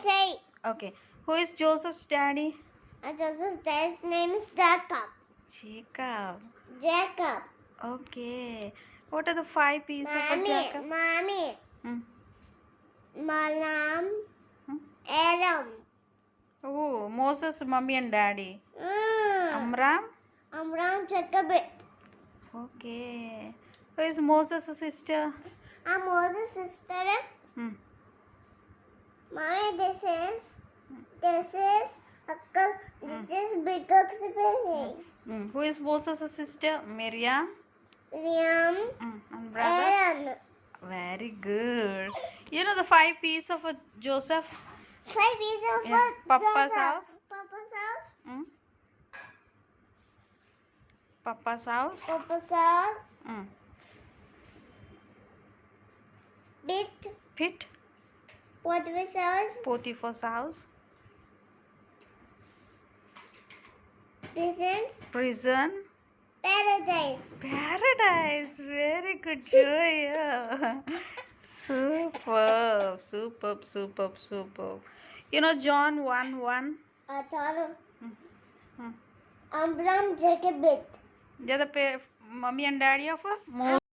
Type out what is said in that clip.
say. Okay. Who is Joseph's daddy? Joseph's dad's name is Jacob. Jacob. Jacob. Okay. What are the 5 P's of a Jacob? Mommy. Hmm. Malam. Hmm? Adam. Oh, Moses' mommy and daddy. Amram? Amram Jacob. Okay. Who is Moses' sister? Moses' sister. Hmm. Mommy, this is big baby. Who is Moses' sister? Miriam? Liam. And brother? Aaron. Very good. You know the 5 P's of a Joseph? 5 P's of Yeah. Papa's Joseph. house? Papa's house. Hmm? Papa's house? Papa's house. Hmm. Pit? Potiphar's house. Potiphar's house? Prison? Paradise. Paradise. Very good, Joya. Superb, superb, superb, superb. You know John 1:1? John. Hmm. Amram Jacob. They're the mommy and daddy of a Moses.